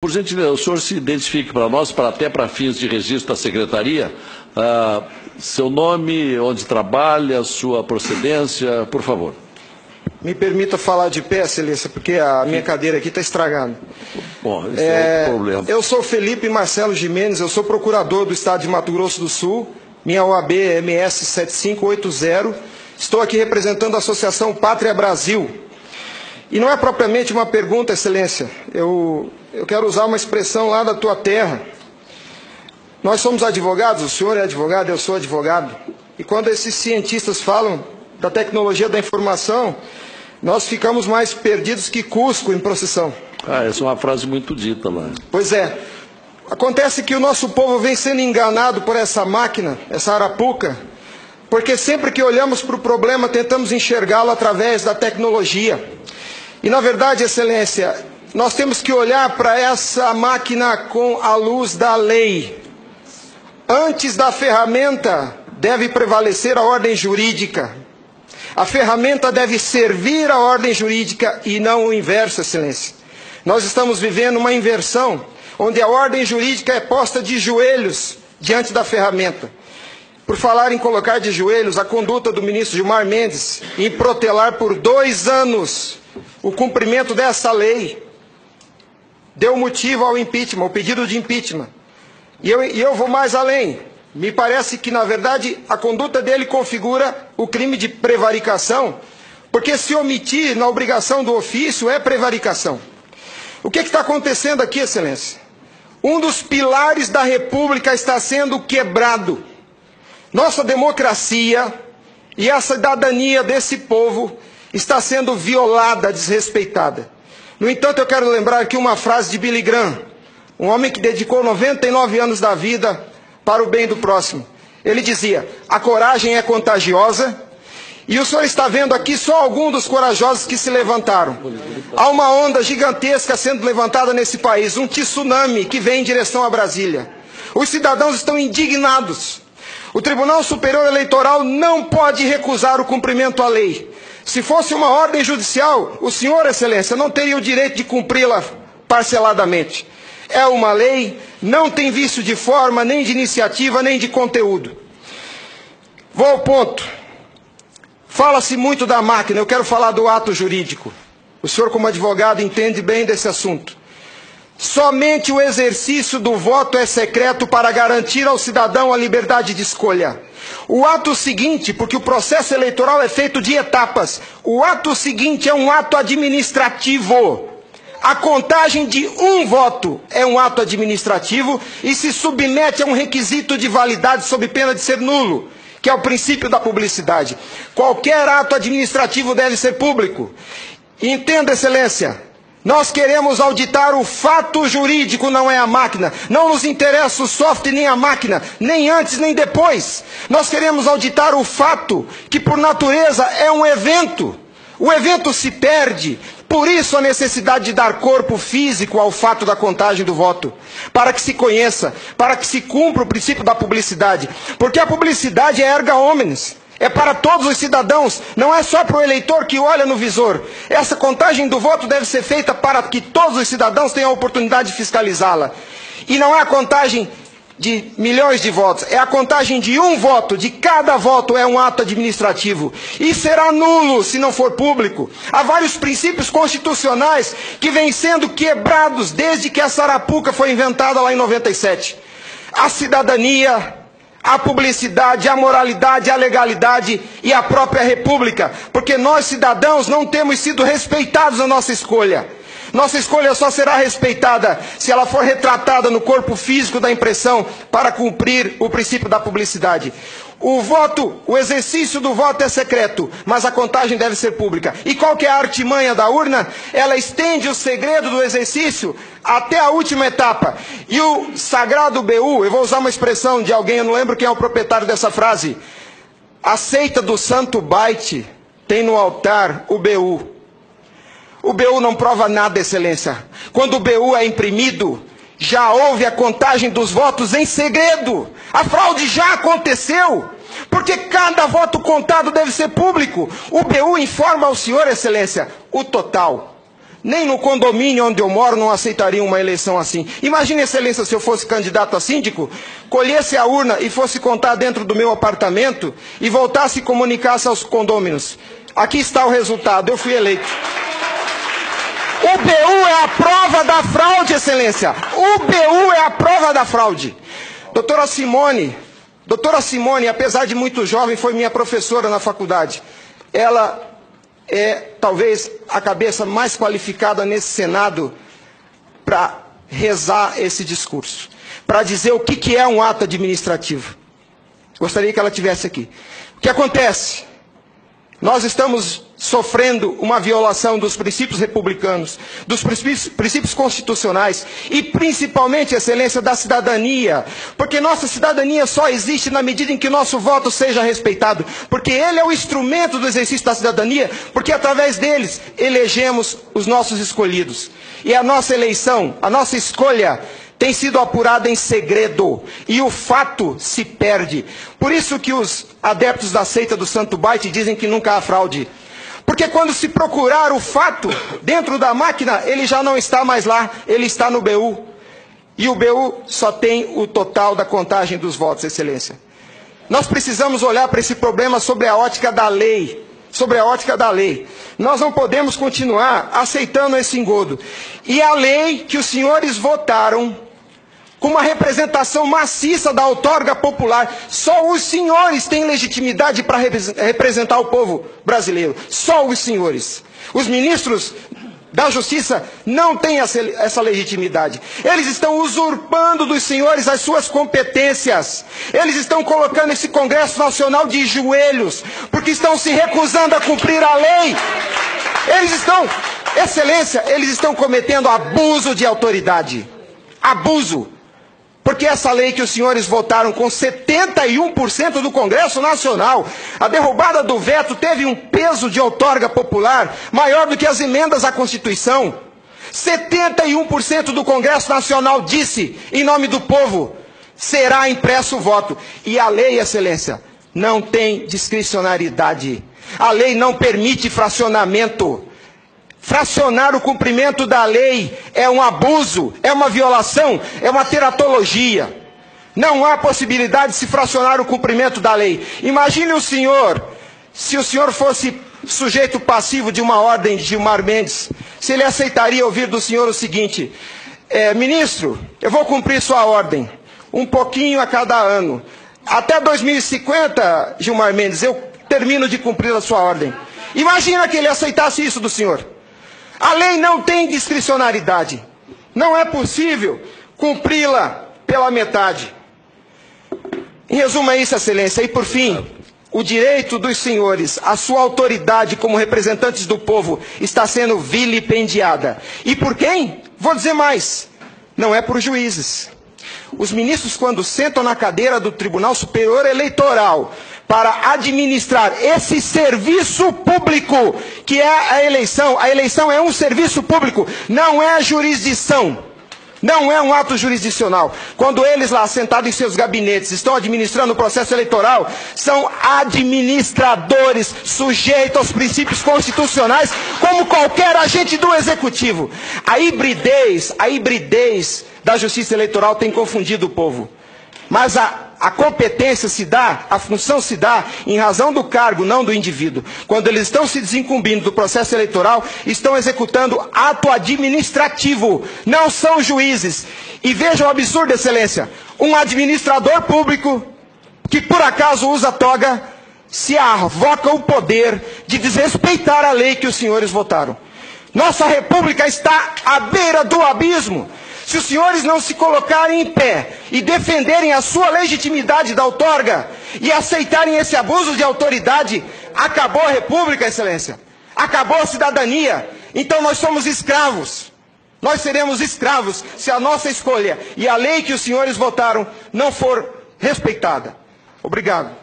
Por gentileza, o senhor se identifique para nós, até para fins de registro da secretaria, seu nome, onde trabalha, sua procedência, por favor. Me permita falar de pé, excelência, porque a minha cadeira aqui está estragada. Bom, esse é o problema. Eu sou Felipe Marcelo Gimenez, eu sou procurador do Estado de Mato Grosso do Sul, minha OAB é MS 7580, estou aqui representando a Associação Pátria Brasil. E não é propriamente uma pergunta, excelência, eu quero usar uma expressão lá da tua terra. Nós somos advogados, o senhor é advogado, eu sou advogado. E quando esses cientistas falam da tecnologia da informação, nós ficamos mais perdidos que Cusco em procissão. Essa é uma frase muito dita lá. Pois é. Acontece que o nosso povo vem sendo enganado por essa máquina, essa arapuca, porque sempre que olhamos para o problema, tentamos enxergá-lo através da tecnologia. E, na verdade, excelência, nós temos que olhar para essa máquina com a luz da lei. Antes da ferramenta, deve prevalecer a ordem jurídica. A ferramenta deve servir à ordem jurídica e não o inverso, excelência. Nós estamos vivendo uma inversão, onde a ordem jurídica é posta de joelhos diante da ferramenta. Por falar em colocar de joelhos, a conduta do ministro Gilmar Mendes em protelar por 2 anos o cumprimento dessa lei deu motivo ao impeachment, ao pedido de impeachment. E eu vou mais além. Me parece que, na verdade, a conduta dele configura o crime de prevaricação, porque se omitir na obrigação do ofício é prevaricação. O que está acontecendo aqui, excelência? Um dos pilares da República está sendo quebrado. Nossa democracia e a cidadania desse povo está sendo violada, desrespeitada. No entanto, eu quero lembrar aqui uma frase de Billy Graham, um homem que dedicou 99 anos da vida para o bem do próximo. Ele dizia: a coragem é contagiosa, e o senhor está vendo aqui só alguns dos corajosos que se levantaram. Há uma onda gigantesca sendo levantada nesse país, um tsunami que vem em direção a Brasília. Os cidadãos estão indignados. O Tribunal Superior Eleitoral não pode recusar o cumprimento à lei. Se fosse uma ordem judicial, o senhor, excelência, não teria o direito de cumpri-la parceladamente. É uma lei, não tem vício de forma, nem de iniciativa, nem de conteúdo. Vou ao ponto. Fala-se muito da máquina, eu quero falar do ato jurídico. O senhor, como advogado, entende bem desse assunto. Somente o exercício do voto é secreto para garantir ao cidadão a liberdade de escolha. O ato seguinte, porque o processo eleitoral é feito de etapas, o ato seguinte é um ato administrativo. A contagem de um voto é um ato administrativo e se submete a um requisito de validade sob pena de ser nulo, que é o princípio da publicidade. Qualquer ato administrativo deve ser público. Entenda, excelência, nós queremos auditar o fato jurídico, não é a máquina. Não nos interessa o software nem a máquina, nem antes nem depois. Nós queremos auditar o fato, que por natureza é um evento. O evento se perde. Por isso a necessidade de dar corpo físico ao fato da contagem do voto, para que se conheça, para que se cumpra o princípio da publicidade, porque a publicidade é erga omnes, é para todos os cidadãos, não é só para o eleitor que olha no visor. Essa contagem do voto deve ser feita para que todos os cidadãos tenham a oportunidade de fiscalizá-la. E não é a contagem de milhões de votos, é a contagem de um voto, de cada voto é um ato administrativo, e será nulo se não for público. Há vários princípios constitucionais que vêm sendo quebrados desde que essa arapuca foi inventada lá em 97. A cidadania, a publicidade, a moralidade, a legalidade e a própria república, porque nós cidadãos não temos sido respeitados na nossa escolha. Nossa escolha só será respeitada se ela for retratada no corpo físico da impressão para cumprir o princípio da publicidade. O exercício do voto é secreto, mas a contagem deve ser pública. E qual que é a artimanha da urna? Ela estende o segredo do exercício até a última etapa. E o sagrado BU, eu vou usar uma expressão de alguém, eu não lembro quem é o proprietário dessa frase. A seita do santo byte tem no altar o BU. O BU não prova nada, excelência. Quando o BU é imprimido, já houve a contagem dos votos em segredo. A fraude já aconteceu, porque cada voto contado deve ser público. O BU informa ao senhor, excelência, o total. Nem no condomínio onde eu moro não aceitaria uma eleição assim. Imagine, Excelência, se eu fosse candidato a síndico, colhesse a urna e fosse contar dentro do meu apartamento e voltasse e comunicasse aos condôminos. Aqui está o resultado, eu fui eleito. O BU é a prova da fraude, Excelência. O BU é a prova da fraude. Doutora Simone, apesar de muito jovem, foi minha professora na faculdade. Ela é talvez a cabeça mais qualificada nesse Senado para rezar esse discurso, para dizer o que é um ato administrativo. Gostaria que ela estivesse aqui. O que acontece? Nós estamos sofrendo uma violação dos princípios republicanos, dos princípios constitucionais e principalmente, Excelência, da cidadania. Porque nossa cidadania só existe na medida em que nosso voto seja respeitado. Porque ele é o instrumento do exercício da cidadania, porque através deles elegemos os nossos escolhidos. E a nossa eleição, a nossa escolha tem sido apurada em segredo e o fato se perde. Por isso que os adeptos da seita do Santo Baite dizem que nunca há fraude. Porque quando se procurar o fato dentro da máquina, ele já não está mais lá, ele está no BU. E o BU só tem o total da contagem dos votos, Excelência. Nós precisamos olhar para esse problema sobre a ótica da lei. Sobre a ótica da lei. Nós não podemos continuar aceitando esse engodo. E a lei que os senhores votaram, com uma representação maciça da outorga popular, só os senhores têm legitimidade para representar o povo brasileiro. Só os senhores. Os ministros da Justiça não têm essa legitimidade. Eles estão usurpando dos senhores as suas competências. Eles estão colocando esse Congresso Nacional de joelhos, porque estão se recusando a cumprir a lei. Eles estão, Excelência, eles estão cometendo abuso de autoridade. Abuso. Porque essa lei que os senhores votaram com 71% do Congresso Nacional, a derrubada do veto teve um peso de outorga popular maior do que as emendas à Constituição. 71% do Congresso Nacional disse, em nome do povo, será impresso o voto. E a lei, Excelência, não tem discricionariedade. A lei não permite fracionamento. Fracionar o cumprimento da lei é um abuso, é uma violação, é uma teratologia. Não há possibilidade de se fracionar o cumprimento da lei. Imagine o senhor, se o senhor fosse sujeito passivo de uma ordem de Gilmar Mendes, se ele aceitaria ouvir do senhor o seguinte: ministro, eu vou cumprir sua ordem, um pouquinho a cada ano. Até 2050, Gilmar Mendes, eu termino de cumprir a sua ordem. Imagina que ele aceitasse isso do senhor. A lei não tem discricionariedade. Não é possível cumpri-la pela metade. Em resumo é isso, Excelência. E por fim, o direito dos senhores, a sua autoridade como representantes do povo está sendo vilipendiada. E por quem? Vou dizer mais. Não é por juízes. Os ministros, quando sentam na cadeira do Tribunal Superior Eleitoral para administrar esse serviço público que é a eleição é um serviço público, não é jurisdição, não é um ato jurisdicional. Quando eles lá sentados em seus gabinetes estão administrando o processo eleitoral, são administradores sujeitos aos princípios constitucionais, como qualquer agente do executivo. A hibridez da justiça eleitoral tem confundido o povo. Mas a competência se dá, a função se dá em razão do cargo, não do indivíduo. Quando eles estão se desincumbindo do processo eleitoral, estão executando ato administrativo, não são juízes. E vejam o absurdo, Excelência, um administrador público que por acaso usa toga, se arvoca o poder de desrespeitar a lei que os senhores votaram. Nossa república está à beira do abismo. Se os senhores não se colocarem em pé e defenderem a sua legitimidade da outorga e aceitarem esse abuso de autoridade, acabou a república, Excelência. Acabou a cidadania. Então nós somos escravos. Nós seremos escravos se a nossa escolha e a lei que os senhores votaram não for respeitada. Obrigado.